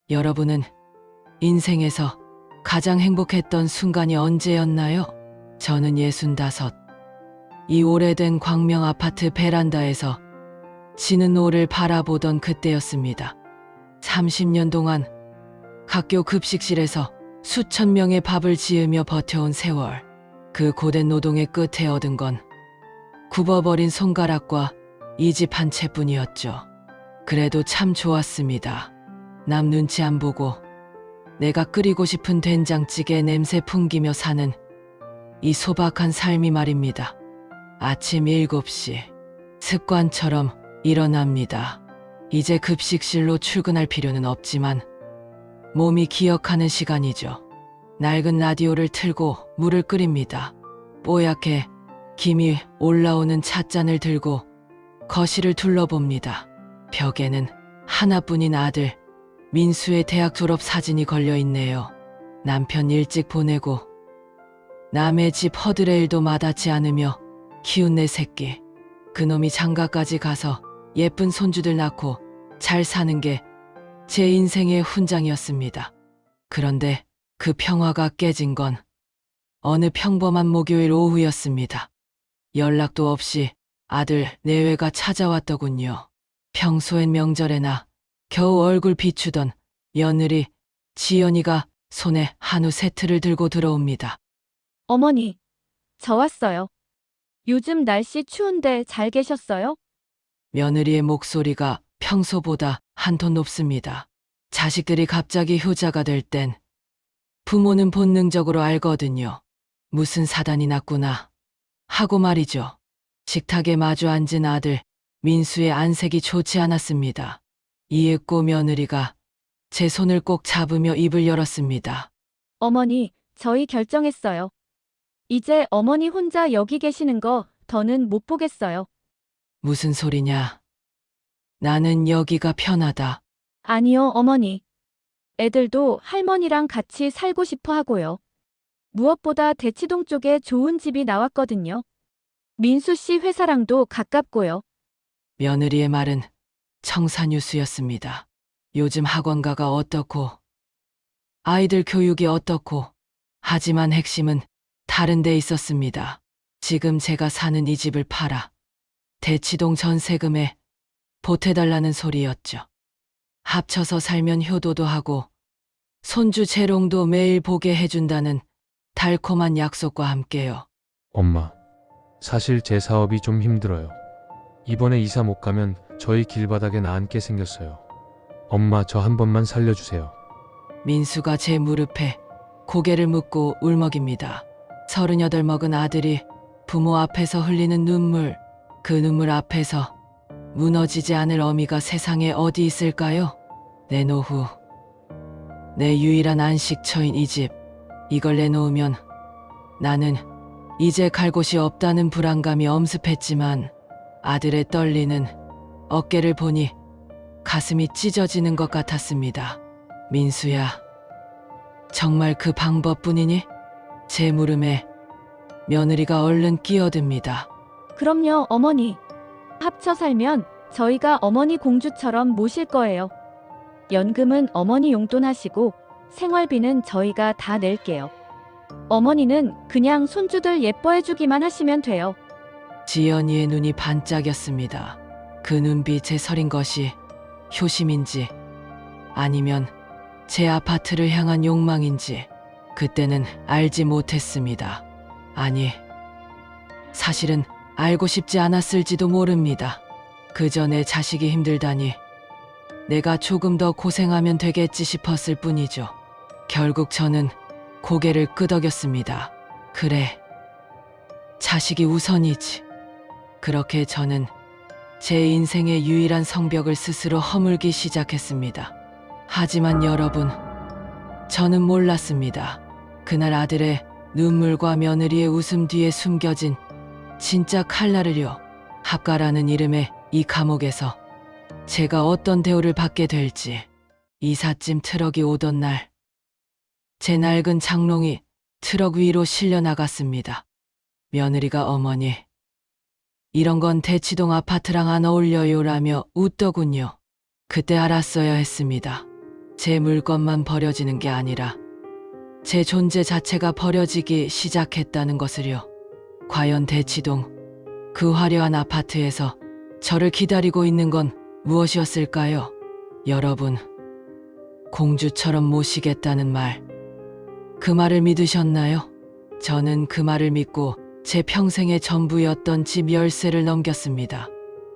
여러분은 인생에서 가장 행복했던 순간이 언제였나요? 저는 65. 이 오래된 광명 아파트 베란다에서 지는 노을 바라보던 그때였습니다. 30년 동안 학교 급식실에서 수천 명의 밥을 지으며 버텨온 세월. 그 고된 노동의 끝에 얻은 건 굽어버린 손가락과 이 집 한 채뿐이었죠. 그래도 참 좋았습니다. 남 눈치 안 보고 내가 끓이고 싶은 된장찌개 냄새 풍기며 사는 이 소박한 삶이 말입니다. 아침 7시 습관처럼 일어납니다. 이제 급식실로 출근할 필요는 없지만 몸이 기억하는 시간이죠. 낡은 라디오를 틀고 물을 끓입니다. 뽀얗게 김이 올라오는 찻잔을 들고 거실을 둘러봅니다. 벽에는 하나뿐인 아들 민수의 대학 졸업 사진이 걸려 있네요. 남편 일찍 보내고 남의 집 허드레일도 마다치 않으며 키운 내 새끼. 그놈이 장가까지 가서 예쁜 손주들 낳고 잘 사는 게 제 인생의 훈장이었습니다. 그런데 그 평화가 깨진 건 어느 평범한 목요일 오후였습니다. 연락도 없이 아들 내외가 찾아왔더군요. 평소엔 명절에나 겨우 얼굴 비추던 며느리 지연이가 손에 한우 세트를 들고 들어옵니다. 어머니, 저 왔어요. 요즘 날씨 추운데 잘 계셨어요? 며느리의 목소리가 평소보다 한 톤 높습니다. 자식들이 갑자기 효자가 될 땐 부모는 본능적으로 알거든요. 무슨 사단이 났구나 하고 말이죠. 식탁에 마주 앉은 아들 민수의 안색이 좋지 않았습니다. 이윽고 며느리가 제 손을 꼭 잡으며 입을 열었습니다. 어머니, 저희 결정했어요. 이제 어머니 혼자 여기 계시는 거 더는 못 보겠어요. 무슨 소리냐? 나는 여기가 편하다. 아니요, 어머니. 애들도 할머니랑 같이 살고 싶어 하고요. 무엇보다 대치동 쪽에 좋은 집이 나왔거든요. 민수 씨 회사랑도 가깝고요. 며느리의 말은 청산유수였습니다. 요즘 학원가가 어떻고 아이들 교육이 어떻고 하지만 핵심은 다른 데 있었습니다. 지금 제가 사는 이 집을 팔아 대치동 전세금에 보태달라는 소리였죠. 합쳐서 살면 효도도 하고 손주 재롱도 매일 보게 해준다는 달콤한 약속과 함께요. 엄마, 사실 제 사업이 좀 힘들어요. 이번에 이사 못 가면 저희 길바닥에 나 앉게 생겼어요. 엄마, 저 한 번만 살려주세요. 민수가 제 무릎에 고개를 묻고 울먹입니다. 38 먹은 아들이 부모 앞에서 흘리는 눈물, 그 눈물 앞에서 무너지지 않을 어미가 세상에 어디 있을까요? 내 노후, 내 유일한 안식처인 이 집, 이걸 내놓으면 나는 이제 갈 곳이 없다는 불안감이 엄습했지만 아들의 떨리는 어깨를 보니 가슴이 찢어지는 것 같았습니다. 민수야, 정말 그 방법뿐이니? 제 물음에 며느리가 얼른 끼어듭니다. 그럼요, 어머니. 합쳐 살면 저희가 어머니 공주처럼 모실 거예요. 연금은 어머니 용돈 하시고 생활비는 저희가 다 낼게요. 어머니는 그냥 손주들 예뻐해주기만 하시면 돼요. 지연이의 눈이 반짝였습니다. 그 눈빛에 서린 것이 효심인지 아니면 제 아파트를 향한 욕망인지 그때는 알지 못했습니다. 아니, 사실은 알고 싶지 않았을지도 모릅니다. 그 전에 자식이 힘들다니 내가 조금 더 고생하면 되겠지 싶었을 뿐이죠. 결국 저는 고개를 끄덕였습니다. 그래, 자식이 우선이지. 그렇게 저는 제 인생의 유일한 성벽을 스스로 허물기 시작했습니다. 하지만 여러분, 저는 몰랐습니다. 그날 아들의 눈물과 며느리의 웃음 뒤에 숨겨진 진짜 칼날을요. 합가라는 이름의 이 감옥에서 제가 어떤 대우를 받게 될지. 이삿짐 트럭이 오던 날, 제 낡은 장롱이 트럭 위로 실려 나갔습니다. 며느리가 어머니, 이런 건 대치동 아파트랑 안 어울려요라며 웃더군요. 그때 알았어야 했습니다. 제 물건만 버려지는 게 아니라 제 존재 자체가 버려지기 시작했다는 것을요. 과연 대치동 그 화려한 아파트에서 저를 기다리고 있는 건 무엇이었을까요? 여러분, 공주처럼 모시겠다는 말, 그 말을 믿으셨나요? 저는 그 말을 믿고 제 평생의 전부였던 집 열쇠를 넘겼습니다.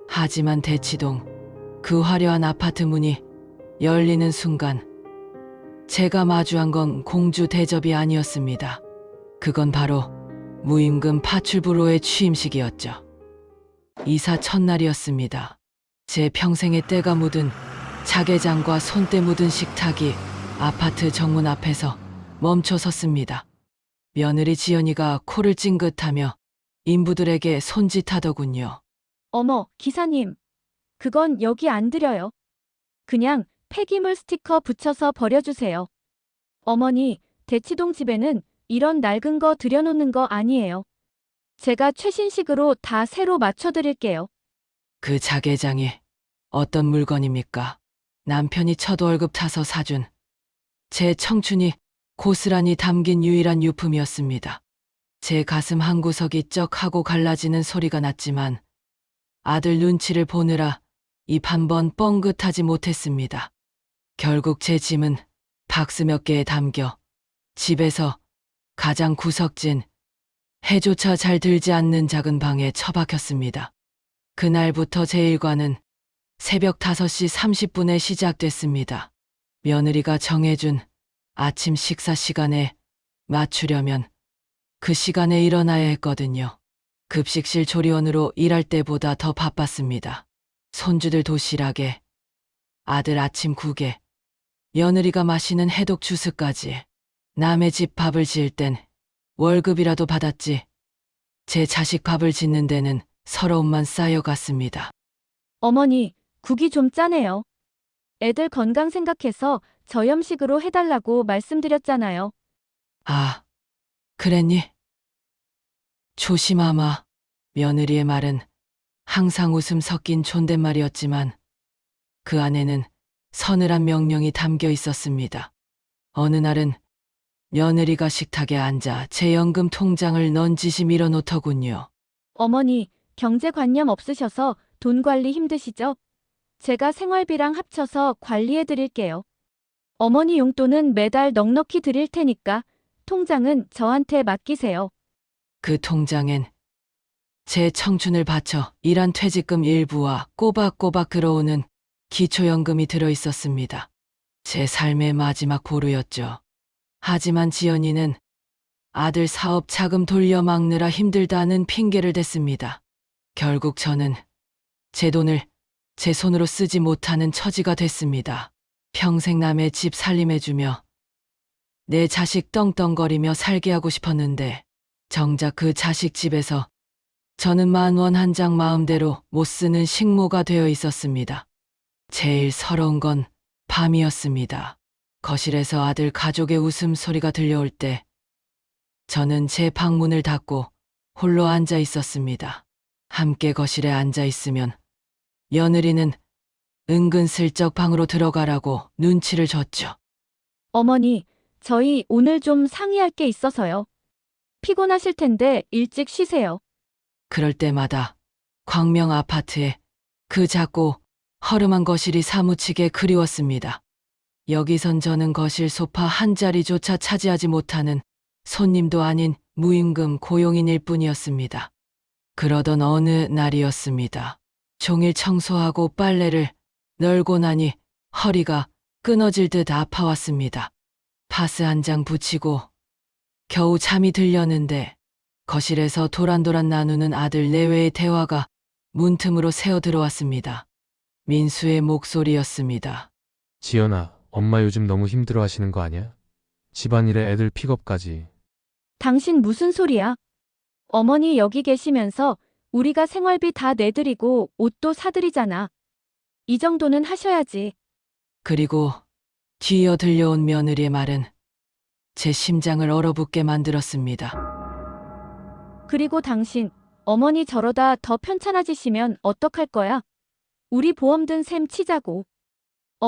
하지만 대치동 그 화려한 아파트 문이 열리는 순간 제가 마주한 건 공주 대접이 아니었습니다. 그건 바로 무임금 파출부로의 취임식이었죠. 이사 첫날이었습니다. 제 평생의 때가 묻은 자개장과 손때 묻은 식탁이 아파트 정문 앞에서 멈춰 섰습니다. 며느리 지연이가 코를 찡긋하며 인부들에게 손짓하더군요. 어머, 기사님. 그건 여기 안 드려요. 그냥 폐기물 스티커 붙여서 버려주세요. 어머니, 대치동 집에는 이런 낡은 거 들여놓는 거 아니에요. 제가 최신식으로 다 새로 맞춰드릴게요. 그 자개장이 어떤 물건입니까? 남편이 첫 월급 타서 사준 제 청춘이 고스란히 담긴 유일한 유품이었습니다. 제 가슴 한구석이 쩍 하고 갈라지는 소리가 났지만 아들 눈치를 보느라 입 한 번 뻥긋하지 못했습니다. 결국 제 짐은 박스 몇 개에 담겨 집에서 가장 구석진 해조차 잘 들지 않는 작은 방에 처박혔습니다. 그날부터 제 일과는 새벽 5시 30분에 시작됐습니다. 며느리가 정해준 아침 식사 시간에 맞추려면 그 시간에 일어나야 했거든요. 급식실 조리원으로 일할 때보다 더 바빴습니다. 손주들 도시락에, 아들 아침 국에, 며느리가 마시는 해독 주스까지. 남의 집 밥을 지을 땐 월급이라도 받았지. 제 자식 밥을 짓는 데는 서러움만 쌓여갔습니다. 어머니, 국이 좀 짜네요. 애들 건강 생각해서 저염식으로 해달라고 말씀드렸잖아요. 아, 그랬니? 조심하마. 며느리의 말은 항상 웃음 섞인 존댓말이었지만 그 안에는 서늘한 명령이 담겨 있었습니다. 어느 날은 며느리가 식탁에 앉아 제 연금 통장을 넌지시 밀어놓더군요. 어머니, 경제관념 없으셔서 돈 관리 힘드시죠? 제가 생활비랑 합쳐서 관리해 드릴게요. 어머니 용돈은 매달 넉넉히 드릴 테니까 통장은 저한테 맡기세요. 그 통장엔 제 청춘을 바쳐 일한 퇴직금 일부와 꼬박꼬박 들어오는 기초연금이 들어 있었습니다. 제 삶의 마지막 보루였죠. 하지만 지연이는 아들 사업 자금 돌려막느라 힘들다는 핑계를 댔습니다. 결국 저는 제 돈을 제 손으로 쓰지 못하는 처지가 됐습니다. 평생 남의 집 살림해주며 내 자식 떵떵거리며 살게 하고 싶었는데 정작 그 자식 집에서 저는 10,000원 한 장 마음대로 못 쓰는 식모가 되어 있었습니다. 제일 서러운 건 밤이었습니다. 거실에서 아들 가족의 웃음소리가 들려올 때 저는 제 방문을 닫고 홀로 앉아 있었습니다. 함께 거실에 앉아 있으면 며느리는 은근슬쩍 방으로 들어가라고 눈치를 줬죠. 어머니, 저희 오늘 좀 상의할 게 있어서요. 피곤하실 텐데 일찍 쉬세요. 그럴 때마다 광명 아파트의 그 작고 허름한 거실이 사무치게 그리웠습니다. 여기선 저는 거실 소파 한 자리조차 차지하지 못하는 손님도 아닌 무임금 고용인일 뿐이었습니다. 그러던 어느 날이었습니다. 종일 청소하고 빨래를 널고 나니 허리가 끊어질 듯 아파왔습니다. 파스 한 장 붙이고 겨우 잠이 들렸는데 거실에서 도란도란 나누는 아들 내외의 대화가 문틈으로 새어 들어왔습니다. 민수의 목소리였습니다. 지연아, 엄마 요즘 너무 힘들어 하시는 거 아니야? 집안일에 애들 픽업까지. 당신 무슨 소리야? 어머니 여기 계시면서 우리가 생활비 다 내드리고 옷도 사드리잖아. 이 정도는 하셔야지. 그리고 뒤이어 들려온 며느리의 말은 제 심장을 얼어붙게 만들었습니다. 그리고 당신, 어머니 저러다 더 편찮아지시면 어떡할 거야? 우리 보험 든 셈 치자고.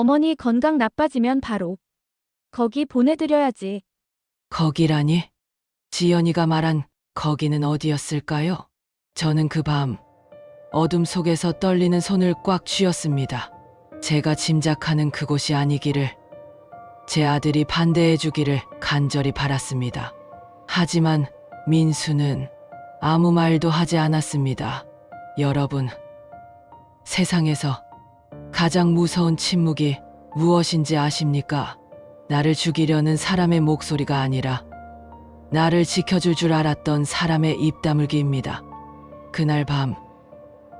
어머니 건강 나빠지면 바로 거기 보내드려야지. 거기라니? 지연이가 말한 거기는 어디였을까요? 저는 그 밤 어둠 속에서 떨리는 손을 꽉 쥐었습니다. 제가 짐작하는 그곳이 아니기를, 제 아들이 반대해 주기를 간절히 바랐습니다. 하지만 민수는 아무 말도 하지 않았습니다. 여러분, 세상에서 가장 무서운 침묵이 무엇인지 아십니까? 나를 죽이려는 사람의 목소리가 아니라 나를 지켜줄 줄 알았던 사람의 입 다물기입니다. 그날 밤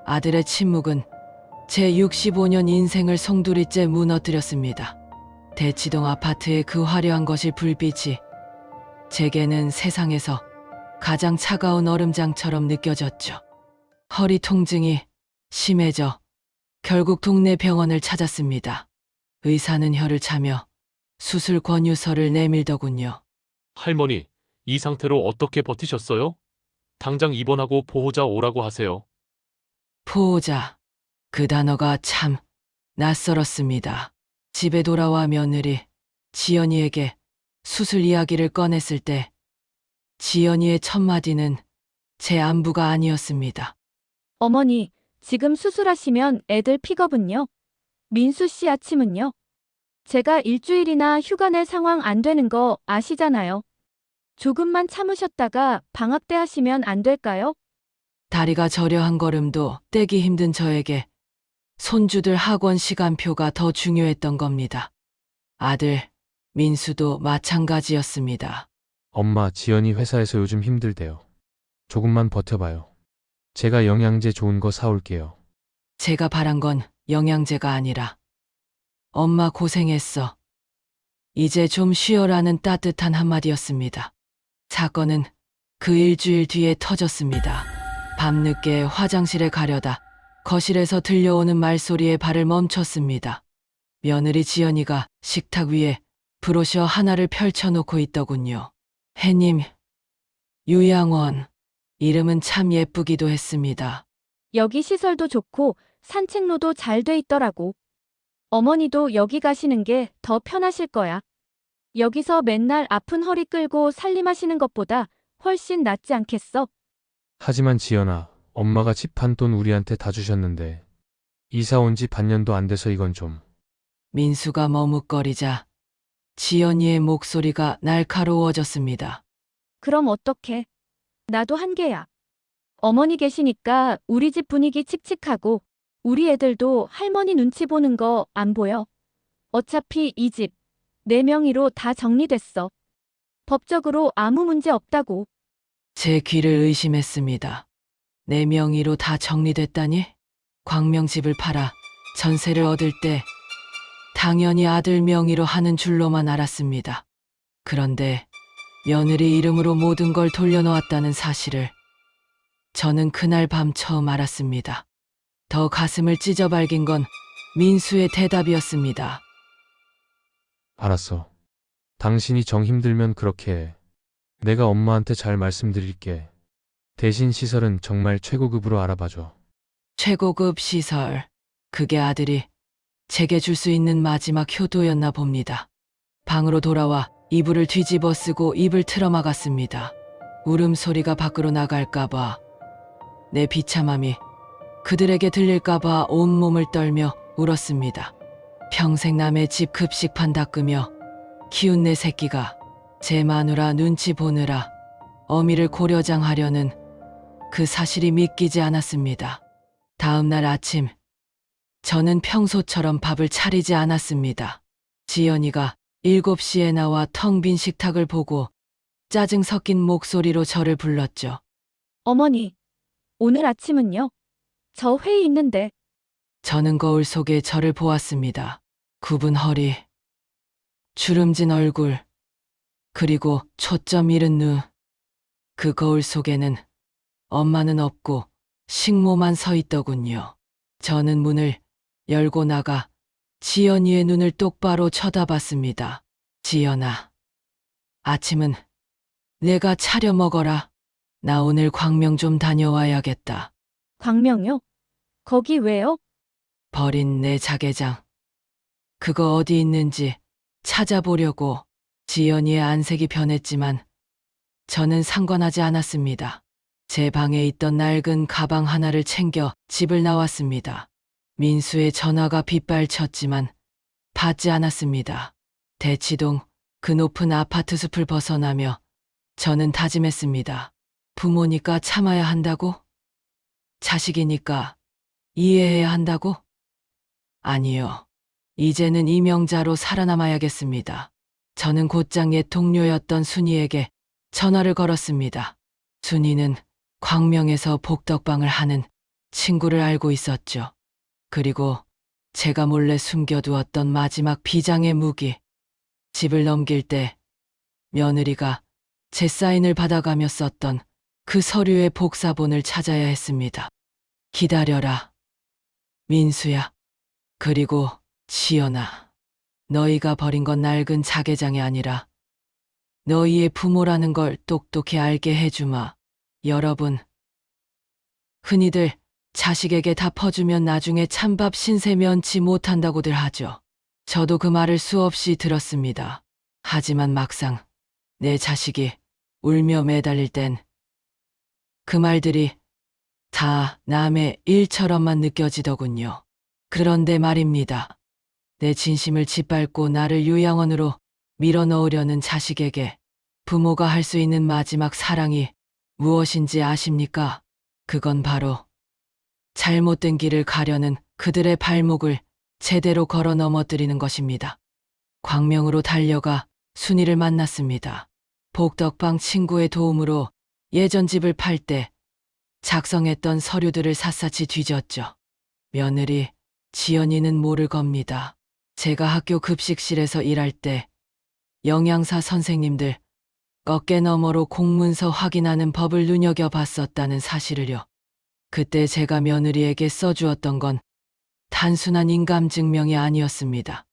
아들의 침묵은 제 65년 인생을 송두리째 무너뜨렸습니다. 대치동 아파트의 그 화려한 거실 불빛이 제게는 세상에서 가장 차가운 얼음장처럼 느껴졌죠. 허리 통증이 심해져 결국 동네 병원을 찾았습니다. 의사는 혀를 차며 수술 권유서를 내밀더군요. 할머니, 이 상태로 어떻게 버티셨어요? 당장 입원하고 보호자 오라고 하세요. 보호자. 그 단어가 참 낯설었습니다. 집에 돌아와 며느리 지연이에게 수술 이야기를 꺼냈을 때 지연이의 첫 마디는 제 안부가 아니었습니다. 어머니, 지금 수술하시면 애들 픽업은요? 민수 씨 아침은요? 제가 일주일이나 휴가 낼 상황 안 되는 거 아시잖아요. 조금만 참으셨다가 방학 때 하시면 안 될까요? 다리가 저려 한 걸음도 떼기 힘든 저에게 손주들 학원 시간표가 더 중요했던 겁니다. 아들 민수도 마찬가지였습니다. 엄마, 지연이 회사에서 요즘 힘들대요. 조금만 버텨봐요. 제가 영양제 좋은 거 사올게요. 제가 바란 건 영양제가 아니라 엄마 고생했어. 이제 좀 쉬어라는 따뜻한 한마디였습니다. 사건은 그 일주일 뒤에 터졌습니다. 밤늦게 화장실에 가려다 거실에서 들려오는 말소리에 발을 멈췄습니다. 며느리 지연이가 식탁 위에 브로셔 하나를 펼쳐놓고 있더군요. 해님, 유양원. 이름은 참 예쁘기도 했습니다. 여기 시설도 좋고 산책로도 잘 돼 있더라고. 어머니도 여기 가시는 게 더 편하실 거야. 여기서 맨날 아픈 허리 끌고 살림하시는 것보다 훨씬 낫지 않겠어? 하지만 지연아, 엄마가 집 한 돈 우리한테 다 주셨는데 이사 온 지 반년도 안 돼서 이건 좀. 민수가 머뭇거리자 지연이의 목소리가 날카로워졌습니다. 그럼 어떡해? 나도 한계야. 어머니 계시니까 우리 집 분위기 칙칙하고 우리 애들도 할머니 눈치 보는 거 안 보여. 어차피 이 집 내 명의로 다 정리됐어. 법적으로 아무 문제 없다고. 제 귀를 의심했습니다. 내 명의로 다 정리됐다니? 광명집을 팔아 전세를 얻을 때 당연히 아들 명의로 하는 줄로만 알았습니다. 그런데 며느리 이름으로 모든 걸 돌려놓았다는 사실을 저는 그날 밤 처음 알았습니다. 더 가슴을 찢어발긴 건 민수의 대답이었습니다. 알았어. 당신이 정 힘들면 그렇게 해. 내가 엄마한테 잘 말씀드릴게. 대신 시설은 정말 최고급으로 알아봐줘. 최고급 시설. 그게 아들이 제게 줄 수 있는 마지막 효도였나 봅니다. 방으로 돌아와 이불을 뒤집어 쓰고 입을 틀어막았습니다. 울음소리가 밖으로 나갈까봐, 내 비참함이 그들에게 들릴까봐 온몸을 떨며 울었습니다. 평생 남의 집 급식판 닦으며 키운 내 새끼가 제 마누라 눈치 보느라 어미를 고려장하려는 그 사실이 믿기지 않았습니다. 다음 날 아침, 저는 평소처럼 밥을 차리지 않았습니다. 지연이가 7시에 나와 텅 빈 식탁을 보고 짜증 섞인 목소리로 저를 불렀죠. 어머니, 오늘 아침은요? 저 회의 있는데. 저는 거울 속에 저를 보았습니다. 굽은 허리, 주름진 얼굴, 그리고 초점 잃은 눈. 그 거울 속에는 엄마는 없고 식모만 서 있더군요. 저는 문을 열고 나가 지연이의 눈을 똑바로 쳐다봤습니다. 지연아, 아침은 내가 차려 먹어라. 나 오늘 광명 좀 다녀와야겠다. 광명요? 거기 왜요? 버린 내 자개장. 그거 어디 있는지 찾아보려고 지연이의 안색이 변했지만 저는 상관하지 않았습니다. 제 방에 있던 낡은 가방 하나를 챙겨 집을 나왔습니다. 민수의 전화가 빗발쳤지만 받지 않았습니다. 대치동 그 높은 아파트 숲을 벗어나며 저는 다짐했습니다. 부모니까 참아야 한다고? 자식이니까 이해해야 한다고? 아니요. 이제는 이명자로 살아남아야겠습니다. 저는 곧장 옛 동료였던 순이에게 전화를 걸었습니다. 순이는 광명에서 복덕방을 하는 친구를 알고 있었죠. 그리고 제가 몰래 숨겨두었던 마지막 비장의 무기, 집을 넘길 때 며느리가 제 사인을 받아가며 썼던 그 서류의 복사본을 찾아야 했습니다. 기다려라. 민수야. 그리고 지연아. 너희가 버린 건 낡은 자개장이 아니라 너희의 부모라는 걸 똑똑히 알게 해주마. 여러분. 흔히들 자식에게 다 퍼주면 나중에 찬밥 신세 면치 못한다고들 하죠. 저도 그 말을 수없이 들었습니다. 하지만 막상 내 자식이 울며 매달릴 땐 그 말들이 다 남의 일처럼만 느껴지더군요. 그런데 말입니다. 내 진심을 짓밟고 나를 요양원으로 밀어넣으려는 자식에게 부모가 할 수 있는 마지막 사랑이 무엇인지 아십니까? 그건 바로 잘못된 길을 가려는 그들의 발목을 제대로 걸어 넘어뜨리는 것입니다. 광명으로 달려가 순이를 만났습니다. 복덕방 친구의 도움으로 예전 집을 팔 때 작성했던 서류들을 샅샅이 뒤졌죠. 며느리 지연이는 모를 겁니다. 제가 학교 급식실에서 일할 때 영양사 선생님들 어깨 너머로 공문서 확인하는 법을 눈여겨봤었다는 사실을요. 그때 제가 며느리에게 써주었던 건 단순한 인감증명이 아니었습니다.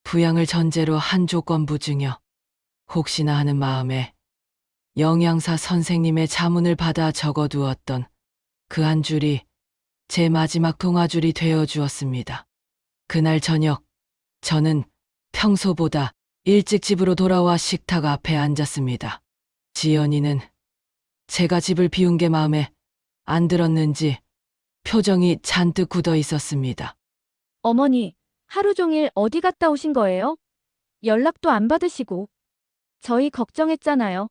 부양을 전제로 한 조건부 중요. 혹시나 하는 마음에 영양사 선생님의 자문을 받아 적어두었던 그 한 줄이 제 마지막 동아줄이 되어 주었습니다. 그날 저녁 저는 평소보다 일찍 집으로 돌아와 식탁 앞에 앉았습니다. 지연이는 제가 집을 비운 게 마음에 안 들었는지 표정이 잔뜩 굳어 있었습니다. 어머니, 하루 종일 어디 갔다 오신 거예요? 연락도 안 받으시고. 저희 걱정했잖아요.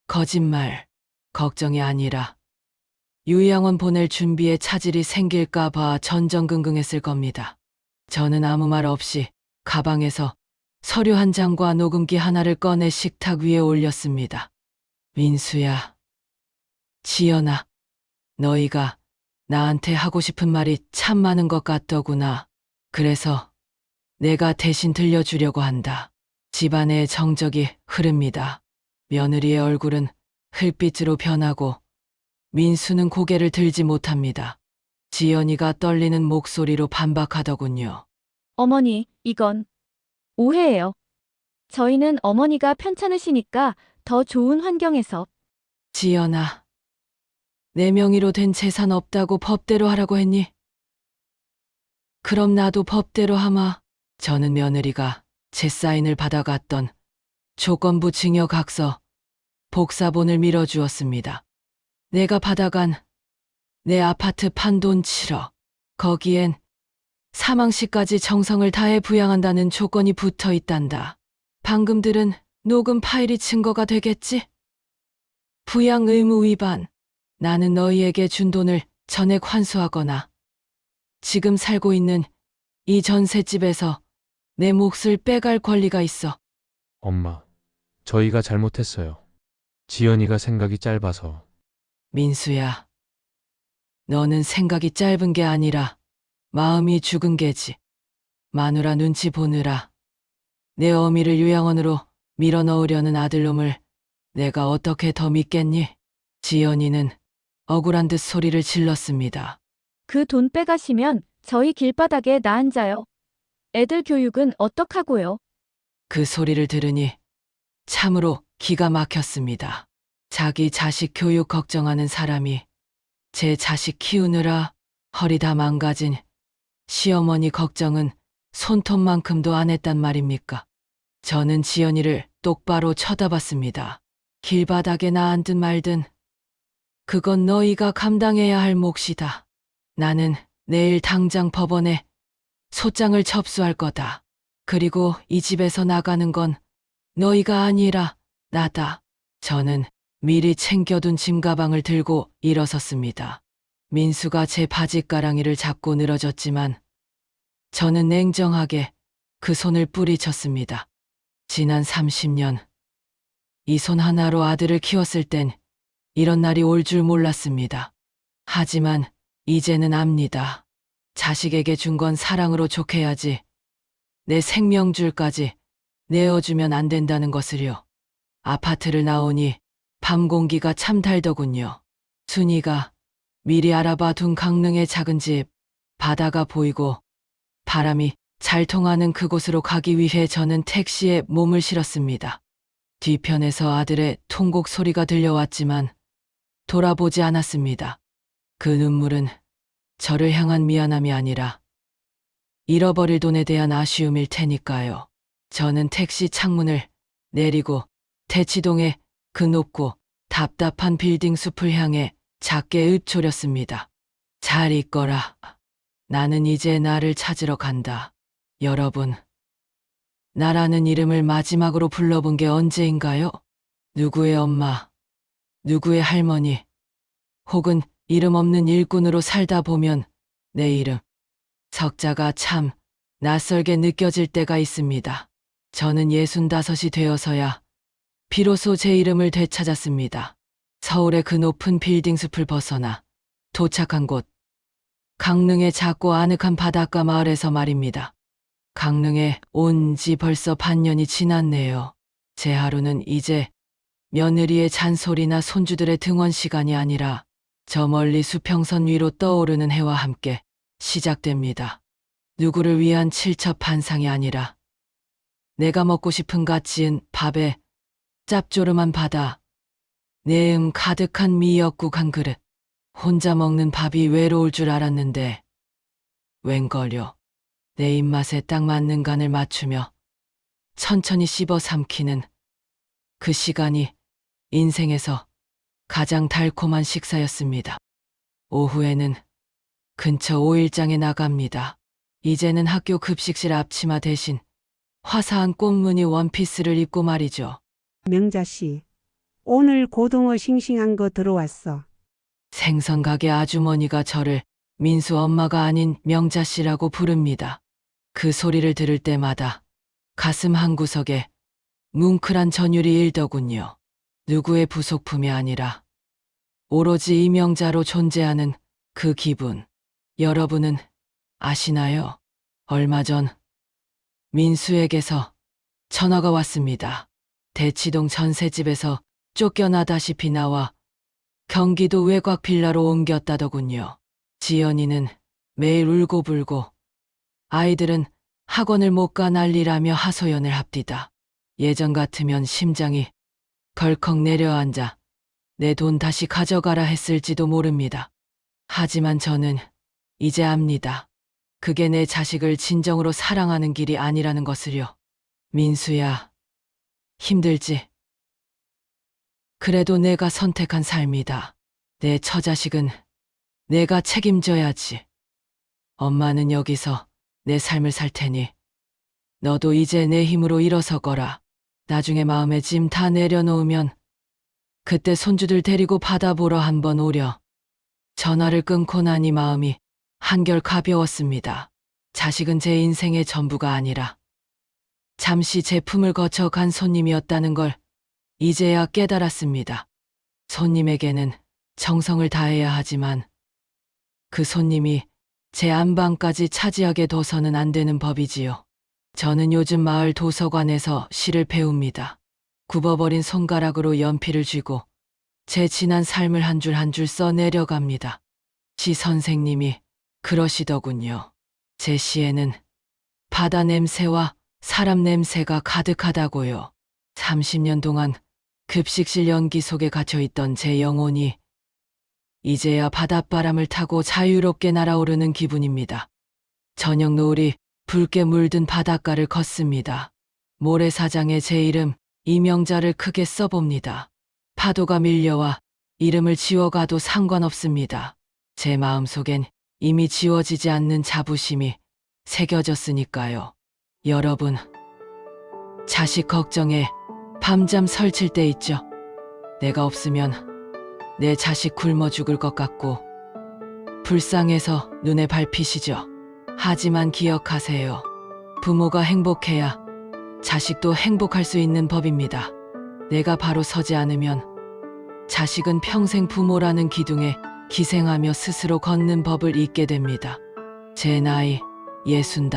거짓말, 걱정이 아니라 요양원 보낼 준비에 차질이 생길까 봐 전전긍긍했을 겁니다. 저는 아무 말 없이 가방에서 서류 한 장과 녹음기 하나를 꺼내 식탁 위에 올렸습니다. 민수야, 지연아, 너희가 나한테 하고 싶은 말이 참 많은 것 같더구나. 그래서 내가 대신 들려주려고 한다. 집안의 정적이 흐릅니다. 며느리의 얼굴은 흙빛으로 변하고 민수는 고개를 들지 못합니다. 지연이가 떨리는 목소리로 반박하더군요. 어머니, 이건 오해예요. 저희는 어머니가 편찮으시니까 더 좋은 환경에서. 지연아, 내 명의로 된 재산 없다고 법대로 하라고 했니? 그럼 나도 법대로 하마. 저는 며느리가 제 사인을 받아갔던 조건부 증여각서 복사본을 밀어주었습니다. 내가 받아간 내 아파트 판돈 7억. 거기엔 사망시까지 정성을 다해 부양한다는 조건이 붙어 있단다. 방금 들은 녹음 파일이 증거가 되겠지? 부양 의무 위반. 나는 너희에게 준 돈을 전액 환수하거나 지금 살고 있는 이 전셋집에서 내 몫을 빼갈 권리가 있어. 엄마, 저희가 잘못했어요. 지연이가 생각이 짧아서. 민수야, 너는 생각이 짧은 게 아니라 마음이 죽은 게지. 마누라 눈치 보느라 내 어미를 요양원으로 밀어넣으려는 아들놈을 내가 어떻게 더 믿겠니? 지연이는 억울한 듯 소리를 질렀습니다. 그 돈 빼가시면 저희 길바닥에 나 앉아요. 애들 교육은 어떡하고요? 그 소리를 들으니 참으로 기가 막혔습니다. 자기 자식 교육 걱정하는 사람이 제 자식 키우느라 허리 다 망가진 시어머니 걱정은 손톱만큼도 안 했단 말입니까? 저는 지연이를 똑바로 쳐다봤습니다. 길바닥에 나 앉든 말든 그건 너희가 감당해야 할 몫이다. 나는 내일 당장 법원에 소장을 접수할 거다. 그리고 이 집에서 나가는 건 너희가 아니라 나다. 저는 미리 챙겨둔 짐가방을 들고 일어섰습니다. 민수가 제 바짓가랑이를 잡고 늘어졌지만 저는 냉정하게 그 손을 뿌리쳤습니다. 지난 30년 이 손 하나로 아들을 키웠을 땐 이런 날이 올 줄 몰랐습니다. 하지만 이제는 압니다. 자식에게 준 건 사랑으로 족해야지 내 생명줄까지 내어주면 안 된다는 것을요. 아파트를 나오니 밤 공기가 참 달더군요. 순이가 미리 알아봐 둔 강릉의 작은 집, 바다가 보이고 바람이 잘 통하는 그곳으로 가기 위해 저는 택시에 몸을 실었습니다. 뒤편에서 아들의 통곡 소리가 들려왔지만 돌아보지 않았습니다. 그 눈물은 저를 향한 미안함이 아니라 잃어버릴 돈에 대한 아쉬움일 테니까요. 저는 택시 창문을 내리고 대치동의 그 높고 답답한 빌딩 숲을 향해 작게 읊조렸습니다. 잘 있거라. 나는 이제 나를 찾으러 간다. 여러분, 나라는 이름을 마지막으로 불러본 게 언제인가요? 누구의 엄마, 누구의 할머니, 혹은 이름 없는 일꾼으로 살다 보면 내 이름, 석자가 참 낯설게 느껴질 때가 있습니다. 저는 65이 되어서야 비로소 제 이름을 되찾았습니다. 서울의 그 높은 빌딩 숲을 벗어나 도착한 곳, 강릉의 작고 아늑한 바닷가 마을에서 말입니다. 강릉에 온 지 벌써 반년이 지났네요. 제 하루는 이제 며느리의 잔소리나 손주들의 등원 시간이 아니라 저 멀리 수평선 위로 떠오르는 해와 함께 시작됩니다. 누구를 위한 칠첩한상이 아니라 내가 먹고 싶은 갓 지은 밥에 짭조름한 바다, 내음 가득한 미역국 한 그릇. 혼자 먹는 밥이 외로울 줄 알았는데 웬걸요. 내 입맛에 딱 맞는 간을 맞추며 천천히 씹어 삼키는 그 시간이 인생에서 가장 달콤한 식사였습니다. 오후에는 근처 오일장에 나갑니다. 이제는 학교 급식실 앞치마 대신 화사한 꽃무늬 원피스를 입고 말이죠. 명자 씨, 오늘 고등어 싱싱한 거 들어왔어. 생선 가게 아주머니가 저를 민수 엄마가 아닌 명자 씨라고 부릅니다. 그 소리를 들을 때마다 가슴 한구석에 뭉클한 전율이 일더군요. 누구의 부속품이 아니라 오로지 이명자로 존재하는 그 기분. 여러분은 아시나요? 얼마 전 민수에게서 전화가 왔습니다. 대치동 전셋집에서 쫓겨나다시피 나와 경기도 외곽 빌라로 옮겼다더군요. 지연이는 매일 울고불고 아이들은 학원을 못 가 난리라며 하소연을 합디다. 예전 같으면 심장이 덜컥 내려앉아 내 돈 다시 가져가라 했을지도 모릅니다. 하지만 저는 이제 압니다. 그게 내 자식을 진정으로 사랑하는 길이 아니라는 것을요. 민수야, 힘들지? 그래도 내가 선택한 삶이다. 내 처자식은 내가 책임져야지. 엄마는 여기서 내 삶을 살 테니 너도 이제 내 힘으로 일어서거라. 나중에 마음의 짐 다 내려놓으면 그때 손주들 데리고 바다 보러 한번 오려. 전화를 끊고 나니 마음이 한결 가벼웠습니다. 자식은 제 인생의 전부가 아니라 잠시 제 품을 거쳐 간 손님이었다는 걸 이제야 깨달았습니다. 손님에게는 정성을 다해야 하지만 그 손님이 제 안방까지 차지하게 둬서는 안 되는 법이지요. 저는 요즘 마을 도서관에서 시를 배웁니다. 굽어버린 손가락으로 연필을 쥐고 제 지난 삶을 한 줄 한 줄 써 내려갑니다. 시 선생님이 그러시더군요. 제 시에는 바다 냄새와 사람 냄새가 가득하다고요. 30년 동안 급식실 연기 속에 갇혀있던 제 영혼이 이제야 바닷바람을 타고 자유롭게 날아오르는 기분입니다. 저녁 노을이 붉게 물든 바닷가를 걷습니다. 모래사장에 제 이름 이명자를 크게 써봅니다. 파도가 밀려와 이름을 지워가도 상관없습니다. 제 마음속엔 이미 지워지지 않는 자부심이 새겨졌으니까요. 여러분, 자식 걱정에 밤잠 설칠 때 있죠. 내가 없으면 내 자식 굶어 죽을 것 같고 불쌍해서 눈에 밟히시죠. 하지만 기억하세요. 부모가 행복해야 자식도 행복할 수 있는 법입니다. 내가 바로 서지 않으면 자식은 평생 부모라는 기둥에 기생하며 스스로 걷는 법을 잊게 됩니다. 제 나이 65.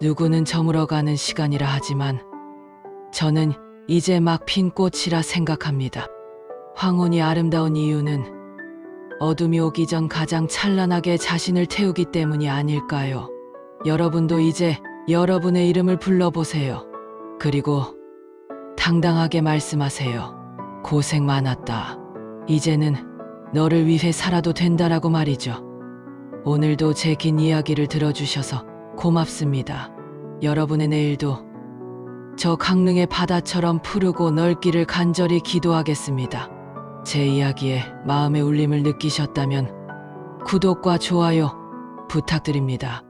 누구는 저물어가는 시간이라 하지만 저는 이제 막 핀 꽃이라 생각합니다. 황혼이 아름다운 이유는 어둠이 오기 전 가장 찬란하게 자신을 태우기 때문이 아닐까요? 여러분도 이제 여러분의 이름을 불러보세요. 그리고 당당하게 말씀하세요. 고생 많았다. 이제는 너를 위해 살아도 된다라고 말이죠. 오늘도 제 긴 이야기를 들어주셔서 고맙습니다. 여러분의 내일도 저 강릉의 바다처럼 푸르고 넓기를 간절히 기도하겠습니다. 제 이야기에 마음의 울림을 느끼셨다면 구독과 좋아요 부탁드립니다.